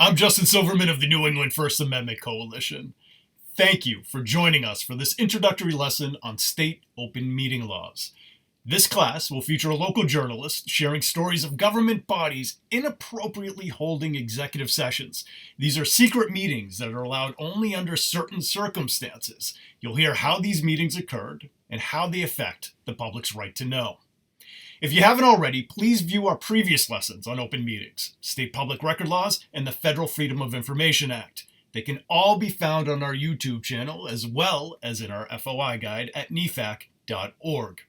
I'm Justin Silverman of the New England First Amendment Coalition. Thank you for joining us for this introductory lesson on state open meeting laws. This class will feature a local journalist sharing stories of government bodies inappropriately holding executive sessions. These are secret meetings that are allowed only under certain circumstances. You'll hear how these meetings occurred and how they affect the public's right to know. If you haven't already, please view our previous lessons on open meetings, state public record laws, and the Federal Freedom of Information Act. They can all be found on our YouTube channel as well as in our FOI guide at NEFAC.org.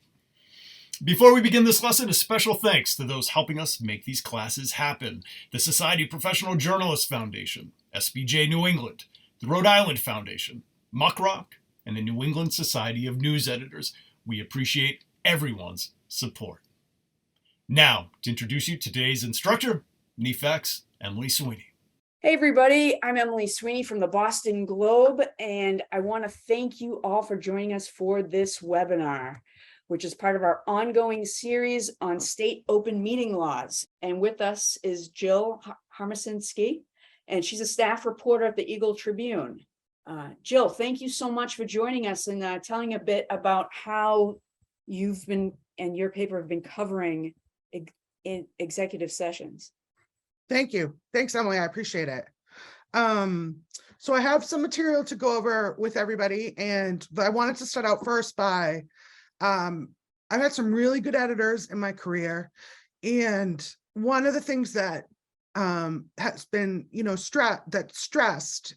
Before we begin this lesson, a special thanks to those helping us make these classes happen: the Society of Professional Journalists Foundation, SPJ New England, the Rhode Island Foundation, MuckRock, and the New England Society of News Editors. We appreciate everyone's support. Now, to introduce you to today's instructor, NEFAC's Emily Sweeney. Hey everybody, I'm Emily Sweeney from the Boston Globe, and I want to thank you all for joining us for this webinar, which is part of our ongoing series on state open meeting laws. And with us is Jill Harmacinski, and she's a staff reporter at the Eagle-Tribune. Jill, thank you so much for joining us and telling a bit about how you've been and your paper have been covering executive sessions. Thank you. Thanks, Emily. I appreciate it. So I have some material to go over with everybody, but I wanted to start out first by, I've had some really good editors in my career, and one of the things that has been, stressed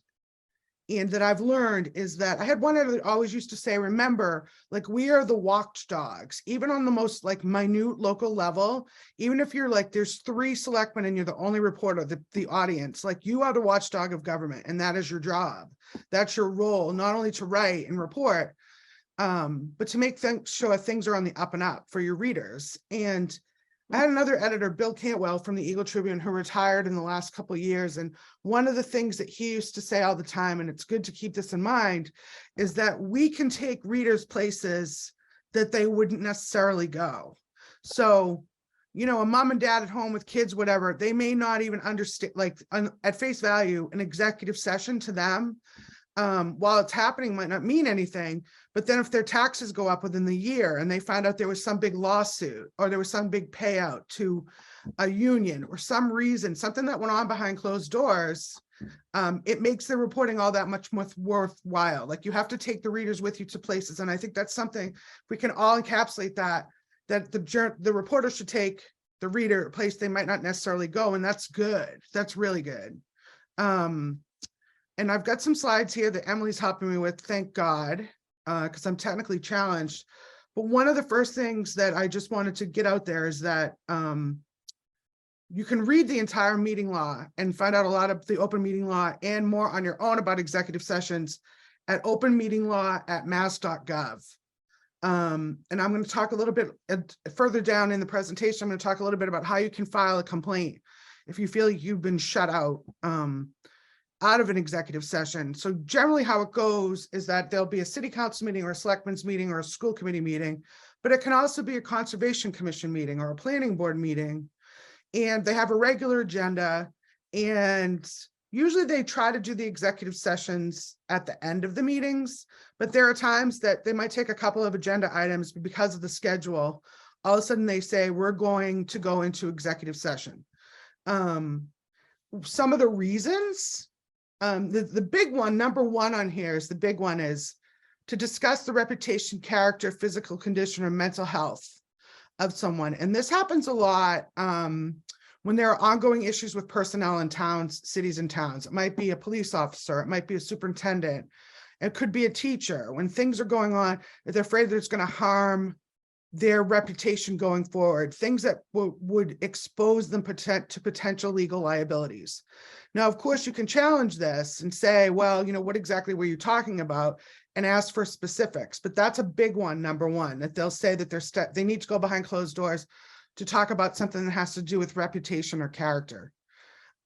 and that I've learned is that I had one editor that always used to say, remember, like, we are the watchdogs, even on the most minute local level. Even if you're there's 3 selectmen and you're the only reporter, the audience, you are the watchdog of government, and that is your job. That's your role, not only to write and report, but to make sure things are on the up and up for your readers. And I had another editor, Bill Cantwell from the Eagle-Tribune, who retired in the last couple of years. And one of the things that he used to say all the time, and it's good to keep this in mind, is that we can take readers places that they wouldn't necessarily go. So, a mom and dad at home with kids, whatever, they may not even understand, at face value, an executive session to them, while it's happening, might not mean anything. But then if their taxes go up within the year and they find out there was some big lawsuit or there was some big payout to a union or some reason, something that went on behind closed doors, it makes the reporting all that much more worthwhile. You have to take the readers with you to places. And I think that's something, we can all encapsulate that the reporter should take the reader a place they might not necessarily go. And that's good. That's really good. And I've got some slides here that Emily's helping me with, thank God, because I'm technically challenged. But one of the first things that I just wanted to get out there is that you can read the entire meeting law and find out a lot of the open meeting law and more on your own about executive sessions at openmeetinglaw@mass.gov. And I'm going to talk a little bit further down in the presentation. I'm going to talk a little bit about how you can file a complaint if you feel like you've been shut out of an executive session. So generally how it goes is that there'll be a city council meeting or a selectmen's meeting or a school committee meeting, but it can also be a conservation commission meeting or a planning board meeting. And they have a regular agenda, and usually they try to do the executive sessions at the end of the meetings, but there are times that they might take a couple of agenda items, but because of the schedule, all of a sudden they say, we're going to go into executive session. Some of the reasons, the big one, number one on here is the big one is to discuss the reputation, character, physical condition, or mental health of someone. And this happens a lot when there are ongoing issues with personnel in towns, cities and towns. It might be a police officer, it might be a superintendent, it could be a teacher. When things are going on, they're afraid that it's going to harm their reputation going forward, things that would expose them to potential legal liabilities. Now, of course, you can challenge this and say, well, what exactly were you talking about, and ask for specifics. But that's a big one, number one, that they'll say that they need to go behind closed doors to talk about something that has to do with reputation or character.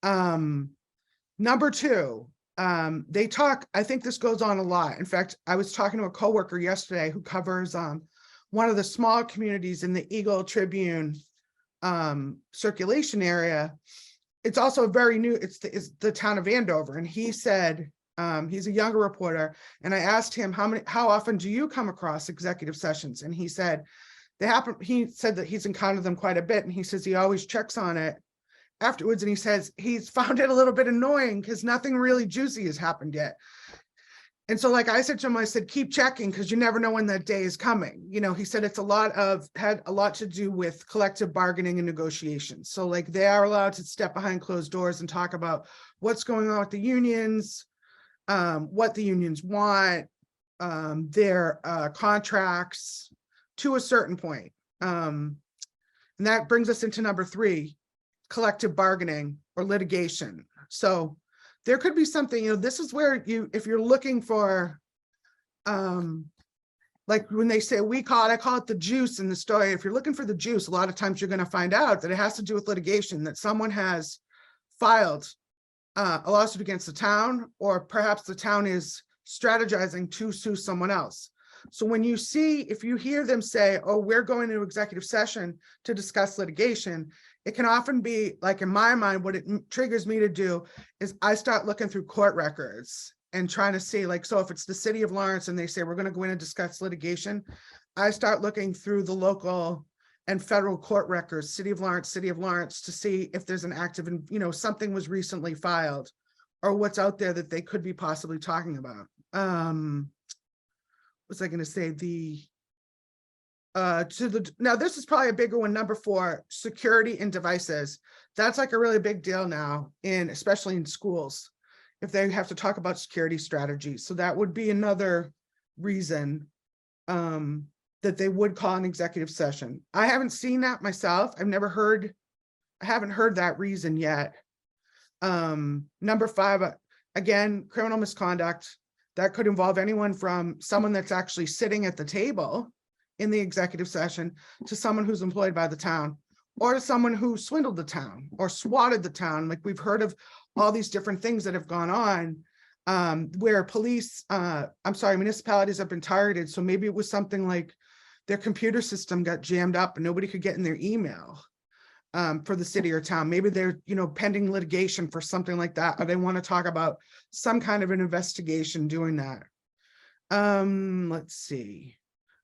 Number two, they talk, I think this goes on a lot. In fact, I was talking to a coworker yesterday who covers one of the small communities in the Eagle-Tribune circulation area. it's also very new, it's the town of Andover, and he said, he's a younger reporter, and I asked him, how often do you come across executive sessions? And he said he said that he's encountered them quite a bit, and he says he always checks on it afterwards, and he says he's found it a little bit annoying because nothing really juicy has happened yet. And so, like I said to him, I said, keep checking, because you never know when that day is coming. You know, he said it's had a lot to do with collective bargaining and negotiations. So like they are allowed to step behind closed doors and talk about what's going on with the unions, what the unions want, their contracts to a certain point. And that brings us into number 3, collective bargaining or litigation. So there could be something, you know, this is where if you're looking for, like when they say, I call it the juice in the story. If you're looking for the juice, a lot of times you're going to find out that it has to do with litigation, that someone has filed a lawsuit against the town, or perhaps the town is strategizing to sue someone else. So when if you hear them say, oh, we're going to executive session to discuss litigation, it can often be, like in my mind, what it triggers me to do is I start looking through court records and trying to see, like, so if it's the city of Lawrence and they say we're going to go in and discuss litigation, I start looking through the local and federal court records, city of Lawrence, to see if there's an active, and you know, something was recently filed or what's out there that they could be possibly talking about. Was I going to say now this is probably a bigger one, number 4, security and devices. That's like a really big deal now, especially in schools, if they have to talk about security strategies. So that would be another reason that they would call an executive session. I haven't seen that myself. I haven't heard that reason yet. Number 5, again, criminal misconduct. That could involve anyone from someone that's actually sitting at the table in the executive session to someone who's employed by the town, or to someone who swindled the town or swatted the town. Like we've heard of all these different things that have gone on where municipalities have been targeted. So maybe it was something like their computer system got jammed up and nobody could get in their email for the city or town. Maybe they're, you know, pending litigation for something like that, or they want to talk about some kind of an investigation doing that. Let's see.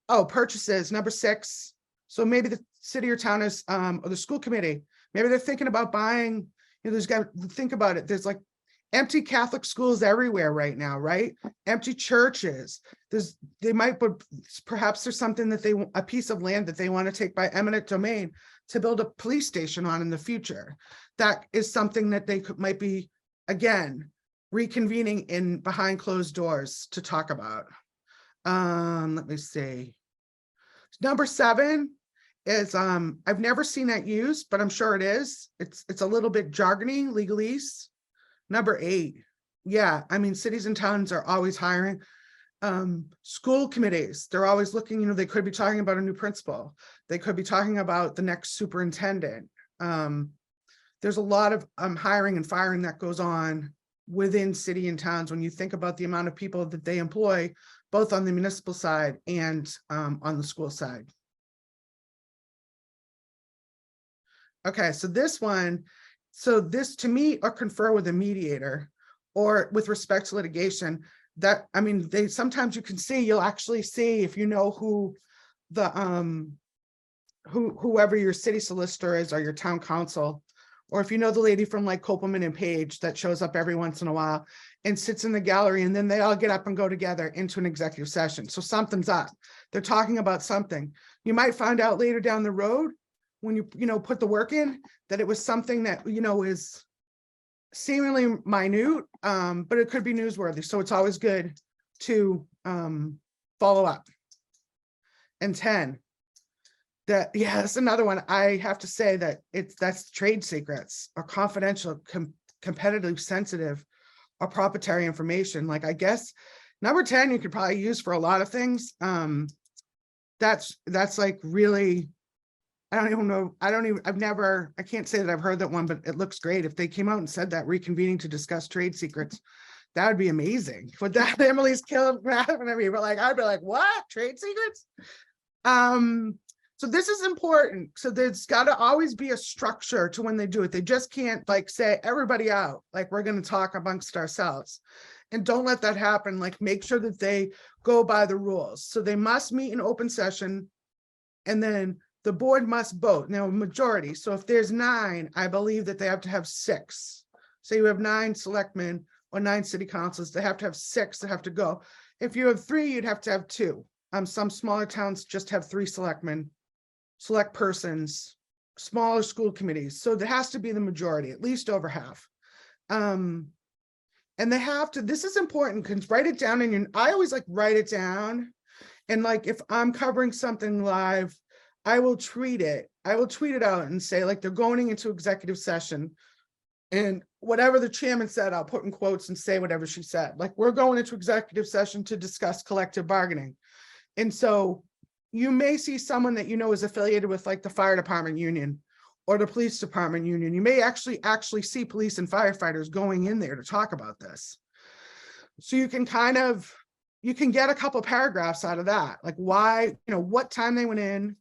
Oh, purchases, number 6. So maybe the city or town is, or the school committee, maybe they're thinking about buying, you know, think about it. There's like empty Catholic schools everywhere right now, right? Empty churches. Perhaps there's something that a piece of land that they want to take by eminent domain to build a police station on in the future. That is something that they might be, again, reconvening in behind closed doors to talk about. Let me see. Number 7 is, I've never seen that used, but I'm sure it is. It's a little bit jargony, legalese. Number 8. Yeah, I mean, cities and towns are always hiring. School committees, they're always looking, you know, they could be talking about a new principal. They could be talking about the next superintendent. There's a lot of hiring and firing that goes on within city and towns when you think about the amount of people that they employ, both on the municipal side and on the school side. Okay, so this to me, or confer with a mediator, or with respect to litigation, that, I mean, sometimes you'll actually see, if you know who the whoever your city solicitor is or your town council, or if you know the lady from like Kopelman and Page that shows up every once in a while and sits in the gallery, and then they all get up and go together into an executive session. So something's up. They're talking about something. You might find out later down the road when you know, put the work in, that it was something that, you know, is seemingly minute, but it could be newsworthy. So it's always good to follow up. And 10, that's another one. I have to say that that's trade secrets or confidential, competitively sensitive or proprietary information. Like, I guess number 10 you could probably use for a lot of things. That's like really, I don't even know. I can't say that I've heard that one, but it looks great. If they came out and said that, reconvening to discuss trade secrets, that would be amazing. Would that, Emily's killing laughing at me, but like, I'd be like, what? Trade secrets? So this is important. So there's got to always be a structure to when they do it. They just can't like say everybody out, like we're going to talk amongst ourselves. And don't let that happen. Like make sure that they go by the rules. So they must meet in open session, and then the board must vote. Now, majority. So if there's 9, I believe that they have to have 6. So you have 9 selectmen or 9 city councils, they have to have 6 that have to go. If you have 3, you'd have to have 2. Some smaller towns just have 3 selectmen, select persons, smaller school committees. So there has to be the majority, at least over half. And they have to, this is important because write it down, and I always like write it down. And like, if I'm covering something live, I will tweet it. I will tweet it out and say like, they're going into executive session, and whatever the chairman said, I'll put in quotes and say whatever she said. Like, we're going into executive session to discuss collective bargaining. And so you may see someone that you know is affiliated with like the fire department union or the police department union. You may actually see police and firefighters going in there to talk about this. So you can kind of, you can get a couple paragraphs out of that, like why, you know, what time they went in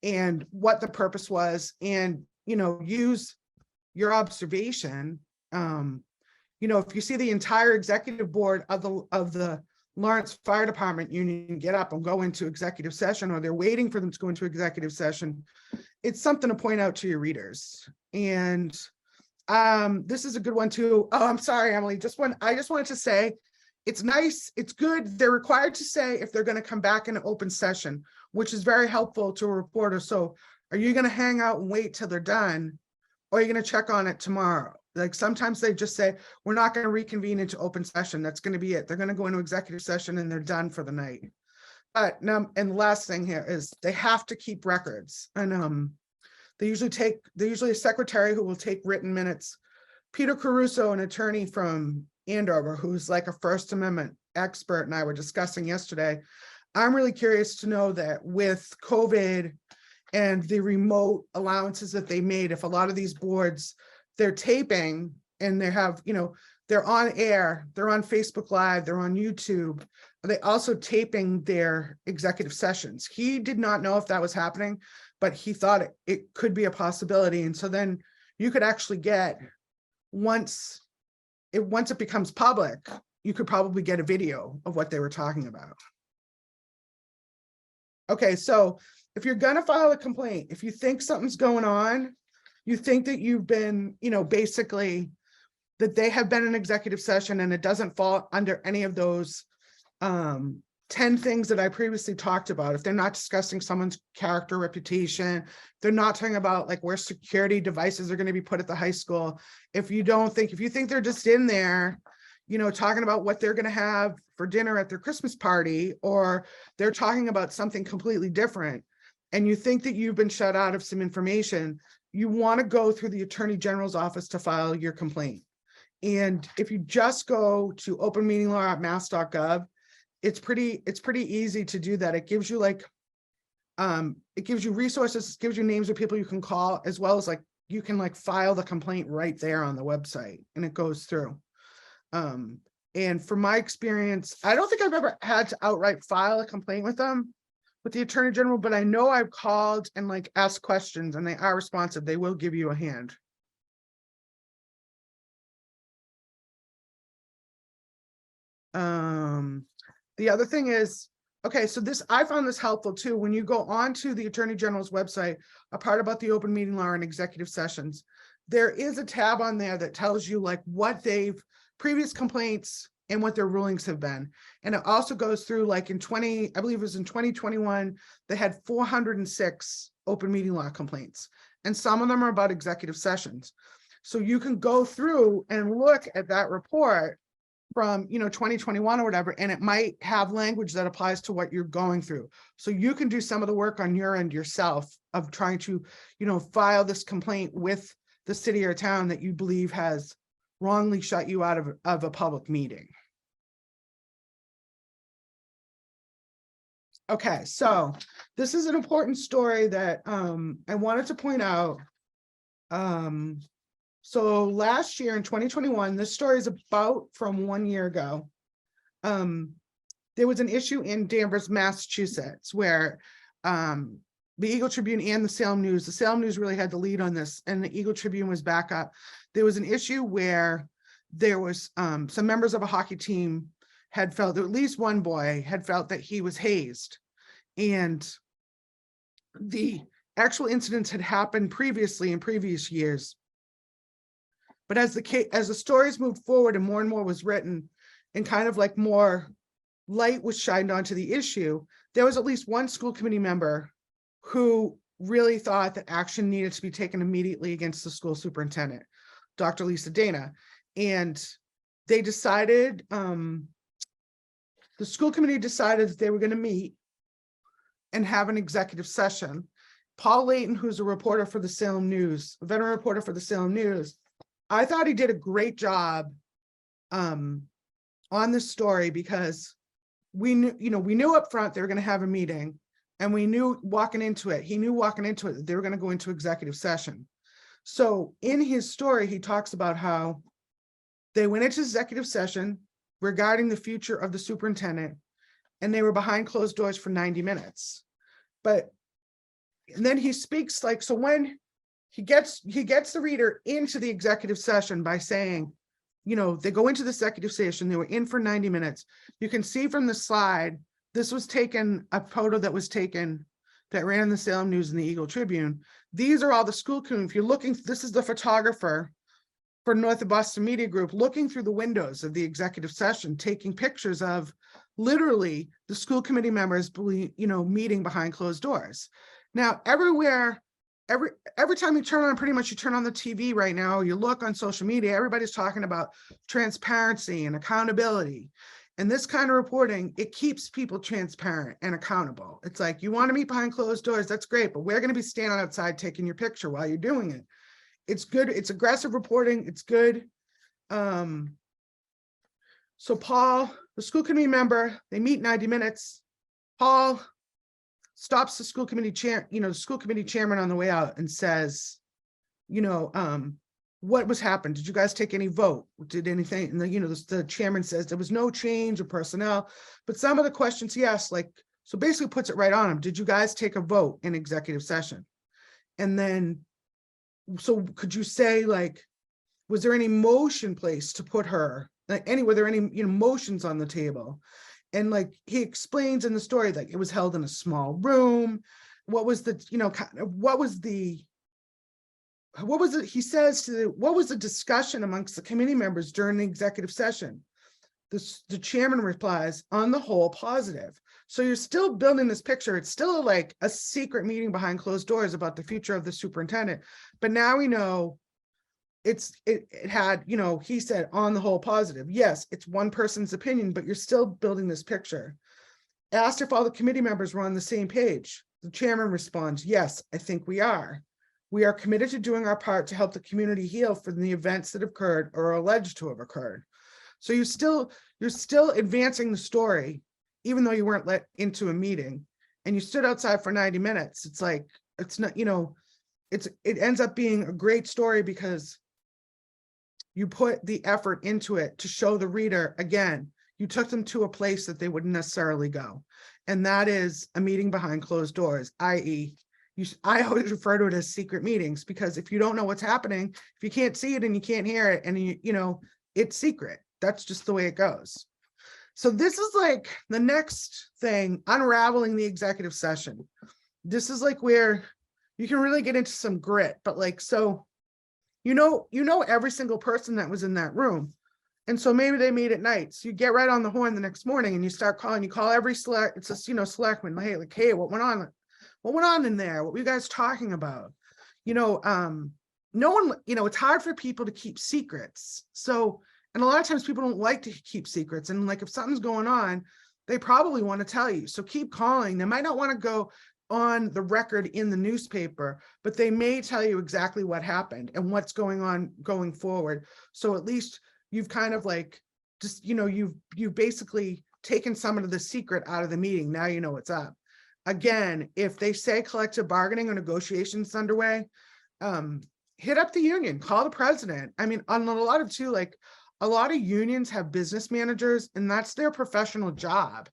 and what the purpose was, and, you know, use your observation. You know, if you see the entire executive board of the Lawrence Fire Department union get up and go into executive session, or they're waiting for them to go into executive session, it's something to point out to your readers. And this is a good one too. Oh, I'm sorry, Emily. I just wanted to say, it's nice, it's good. They're required to say if they're going to come back in an open session, which is very helpful to a reporter. So are you going to hang out and wait till they're done, or are you going to check on it tomorrow? Like sometimes they just say, we're not going to reconvene into open session. That's going to be it. They're going to go into executive session and they're done for the night. But now, and the last thing here is they have to keep records. And there's usually a secretary who will take written minutes. Peter Caruso, an attorney from Andover, who's like a First Amendment expert, and I were discussing yesterday. I'm really curious to know that with COVID and the remote allowances that they made, if a lot of these boards, they're taping and they have, you know, they're on air, they're on Facebook Live, they're on YouTube. Are they also taping their executive sessions? He did not know if that was happening, but he thought it could be a possibility. And so then you could actually get, once it becomes public, you could probably get a video of what they were talking about. Okay, so if you're gonna file a complaint, if you think something's going on, you think that you've been, you know, basically that they have been in executive session and it doesn't fall under any of those 10 things that I previously talked about. If they're not discussing someone's character, reputation, they're not talking about like where security devices are going to be put at the high school. If you think they're just in there, you know, talking about what they're going to have for dinner at their Christmas party, or they're talking about something completely different, and you think that you've been shut out of some information, you want to go through the Attorney General's office to file your complaint. And if you just go to openmeetinglaw.mass.gov, it's pretty easy to do that. It gives you like, it gives you resources, it gives you names of people you can call, as well as like, you can like file the complaint right there on the website and it goes through. And from my experience, I don't think I've ever had to outright file a complaint with them, with the Attorney General, but I know I've called and like asked questions and they are responsive. They will give you a hand. The other thing is, okay, so this, I found this helpful too. When you go on to the Attorney General's website, a part about the open meeting law and executive sessions, there is a tab on there that tells you like what they've, previous complaints and what their rulings have been. And it also goes through like in I believe it was in 2021, they had 406 open meeting law complaints. And some of them are about executive sessions. So you can go through and look at that report from, you know, 2021 or whatever, and it might have language that applies to what you're going through. So you can do some of the work on your end yourself of trying to, you know, file this complaint with the city or town that you believe has wrongly shut you out of a public meeting. Okay, so this is an important story that I wanted to point out. So last year in 2021, this story is about from 1 year ago. There was an issue in Danvers, Massachusetts, where the Eagle-Tribune and the Salem News. The Salem News really had the lead on this, and the Eagle-Tribune was back up. There was an issue where there was some members of a hockey team had felt that at least one boy had felt that he was hazed, and the actual incidents had happened previously in previous years. But as the stories moved forward and more was written, and kind of like more light was shined onto the issue, there was at least one school committee member who really thought that action needed to be taken immediately against the school superintendent, Dr. Lisa Dana. And they decided, the school committee decided that they were going to meet and have an executive session. Paul Layton, who's a reporter for the Salem News, a veteran reporter for the Salem News, I thought he did a great job on this story, because we knew up front they were going to have a meeting, and we knew walking into it, that they were going to go into executive session. So in his story, he talks about how they went into executive session regarding the future of the superintendent, and they were behind closed doors for 90 minutes. And then he speaks like, so when he gets the reader into the executive session by saying, they go into the executive session, they were in for 90 minutes. You can see from the slide, this was taken, a photo that was taken that ran in the Salem News and the Eagle-Tribune. These are all the school committee. If you're looking, this is the photographer for North Boston Media Group looking through the windows of the executive session, taking pictures of literally the school committee members, meeting behind closed doors. Now, everywhere, every time you turn on, pretty much you turn on the TV right now, you look on social media, everybody's talking about transparency and accountability. And this kind of reporting, it keeps people transparent and accountable. It's like, you want to meet behind closed doors, that's great, but we're going to be standing outside taking your picture while you're doing it. It's good. It's aggressive reporting. It's good. So Paul, the school committee member, they meet 90 minutes. Paul stops the school committee chair, the school committee chairman on the way out and says, what was happened? Did you guys take any vote? Did anything? And the chairman says there was no change of personnel, but some of the questions he asked, so basically puts it right on him. Did you guys take a vote in executive session? And then, so could you say, was there any motion placed to put her, were there any, motions on the table? And he explains in the story, it was held in a small room. What was the, what was it, he says what was the discussion amongst the committee members during the executive session? The chairman replies, on the whole, positive. So you're still building this picture. It's still a secret meeting behind closed doors about the future of the superintendent. But now we know it had, he said, on the whole, positive. Yes, it's one person's opinion, but you're still building this picture. Asked if all the committee members were on the same page. The chairman responds, yes, I think we are. We are committed to doing our part to help the community heal from the events that have occurred or are alleged to have occurred. So you're still advancing the story, even though you weren't let into a meeting and you stood outside for 90 minutes. It's it's not, it ends up being a great story because you put the effort into it to show the reader, again, you took them to a place that they wouldn't necessarily go. And that is a meeting behind closed doors, i.e., I always refer to it as secret meetings, because if you don't know what's happening, if you can't see it and you can't hear it, and it's secret. That's just the way it goes. So this is the next thing, unraveling the executive session. This is where you can really get into some grit, but so every single person that was in that room. And so maybe they meet at night. So you get right on the horn the next morning and you start calling, you call every selectman, hey, what went on? What went on in there? What were you guys talking about? No one, it's hard for people to keep secrets. So, and a lot of times people don't like to keep secrets. And if something's going on, they probably want to tell you. So keep calling. They might not want to go on the record in the newspaper, but they may tell you exactly what happened and what's going on going forward. So at least you've kind of you've basically taken some of the secret out of the meeting. Now you know what's up. Again, if they say collective bargaining or negotiations underway, hit up the union, call the president. I mean, on a lot of unions have business managers, and that's their professional job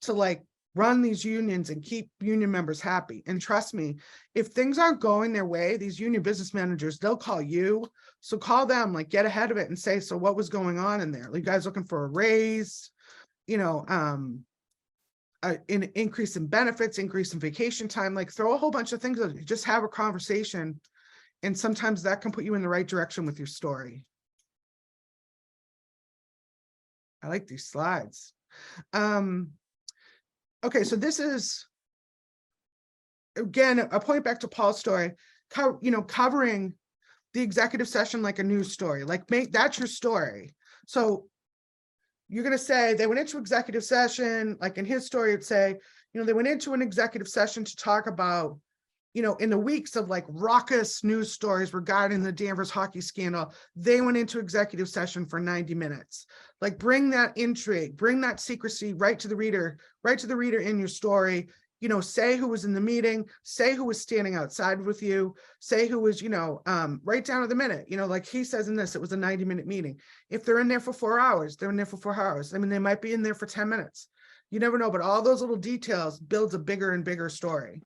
to run these unions and keep union members happy. And trust me, if things aren't going their way, these union business managers, they'll call you. So call them, like get ahead of it and say, so what was going on in there? Are you guys looking for a raise? You know, an increase in benefits, increase in vacation time, like throw a whole bunch of things, just have a conversation. And sometimes that can put you in the right direction with your story. I like these slides. Okay, so this is, again, a point back to Paul's story, covering the executive session like a news story, like make that's your story. So you're going to say they went into executive session, like in his story, it'd say, they went into an executive session to talk about, in the weeks of like raucous news stories regarding the Danvers hockey scandal, they went into executive session for 90 minutes. Like bring that intrigue, bring that secrecy right to the reader in your story. Say who was in the meeting, say who was standing outside with you, say who was, right down to the minute, like he says in this, it was a 90-minute meeting. If they're in there for 4 hours, they're in there for 4 hours. I mean, they might be in there for 10 minutes. You never know, but all those little details builds a bigger and bigger story.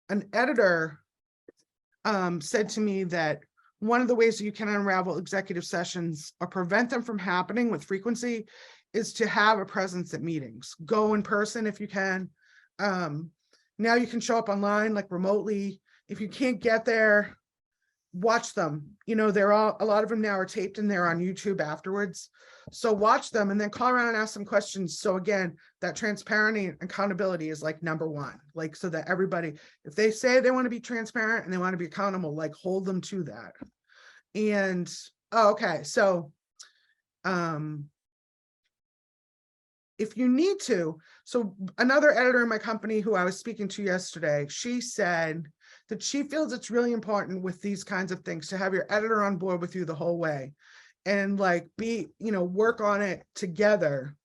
An editor said to me that one of the ways that you can unravel executive sessions or prevent them from happening with frequency is to have a presence at meetings. Go in person if you can. Now you can show up online, like remotely. If you can't get there, watch them. They're a lot of them now are taped and they're on YouTube afterwards. So watch them and then call around and ask some questions. So again, that transparency and accountability is like number one, like so that everybody, if they say they want to be transparent and they want to be accountable, like hold them to that. And okay, so if you need to, so another editor in my company who I was speaking to yesterday, she said that she feels it's really important with these kinds of things to have your editor on board with you the whole way and like work on it together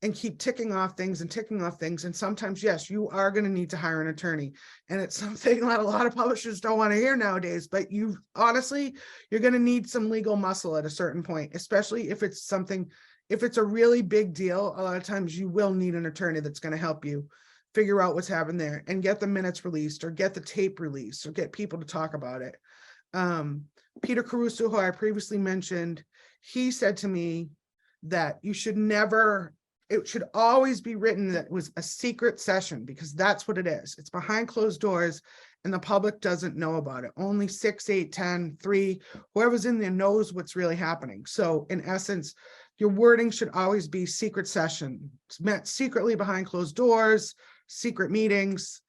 and keep ticking off things. And sometimes, yes, you are going to need to hire an attorney. And it's something that a lot of publishers don't want to hear nowadays, but you're going to need some legal muscle at a certain point, especially if it's a really big deal. A lot of times you will need an attorney that's going to help you figure out what's happened there and get the minutes released or get the tape released or get people to talk about it. Peter Caruso, who I previously mentioned, he said to me that it should always be written that it was a secret session because that's what it is. It's behind closed doors and the public doesn't know about it. Only 6, 8, 10, 3, whoever's in there knows what's really happening. So in essence, your wording should always be secret session. It's met secretly behind closed doors, secret meetings,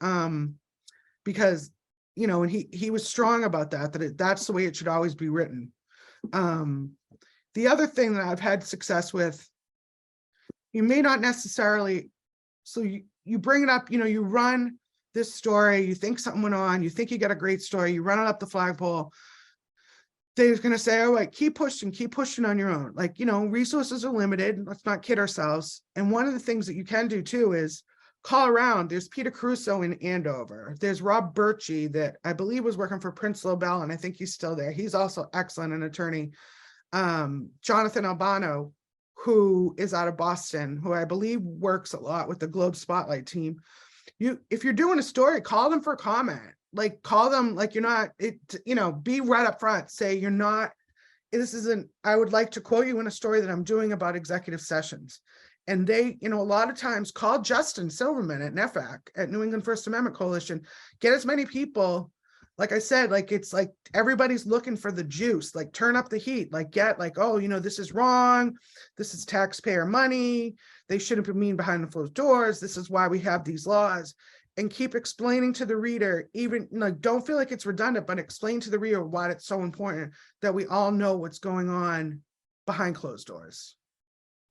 because, and he was strong about that that's the way it should always be written. The other thing that I've had success with, you may not necessarily, so you bring it up, you run this story, you think something went on, you think you got a great story, you run it up the flagpole. They're going to say, all right, keep pushing on your own. Like, resources are limited. Let's not kid ourselves. And one of the things that you can do too is call around. There's Peter Caruso in Andover. There's Rob Birchie that I believe was working for Prince Lobel, and I think he's still there. He's also excellent, an attorney. Jonathan Albano, who is out of Boston, who I believe works a lot with the Globe Spotlight team. If you're doing a story, call them for a comment. Like call them like you're not, be right up front. Say you're not, I would like to quote you in a story that I'm doing about executive sessions. And they, a lot of times call Justin Silverman at NEFAC, at New England First Amendment Coalition, get as many people. Like I said, like, it's like everybody's looking for the juice, like turn up the heat, like get like, oh, this is wrong. This is taxpayer money. They shouldn't be mean behind the closed doors. This is why we have these laws. And keep explaining to the reader, even like, don't feel like it's redundant, but explain to the reader why it's so important that we all know what's going on behind closed doors.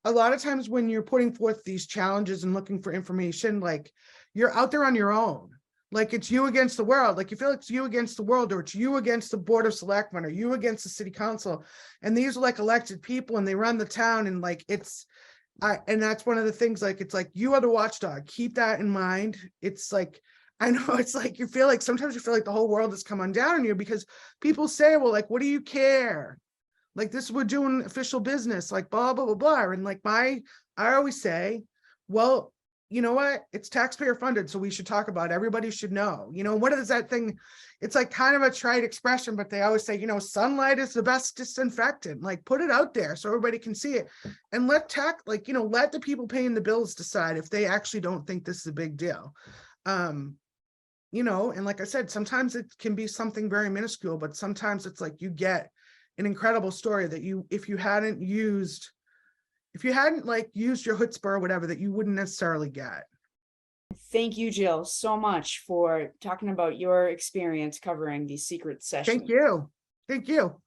A lot of times when you're putting forth these challenges and looking for information, like you're out there on your own. Like it's you against the world, like you feel it's you against the world, or it's you against the Board of Selectmen, or you against the city council. And these are like elected people and they run the town, and like and that's one of the things, like, it's like you are the watchdog. Keep that in mind. It's like, I know it's like sometimes you feel like the whole world has come undone on you because people say, well, like, what do you care? Like this, we're doing official business, like blah, blah, blah, blah. And like I always say, well, you know what? It's taxpayer funded, so we should talk about it. Everybody should know. What is that thing? It's like kind of a trite expression, but they always say, sunlight is the best disinfectant. Like, put it out there so everybody can see it, and let let the people paying the bills decide if they actually don't think this is a big deal. And like I said, sometimes it can be something very minuscule, but sometimes it's like you get an incredible story that if you hadn't used your chutzpah or whatever, that you wouldn't necessarily get. Thank you, Jill, so much for talking about your experience covering these secret sessions. Thank you. Thank you.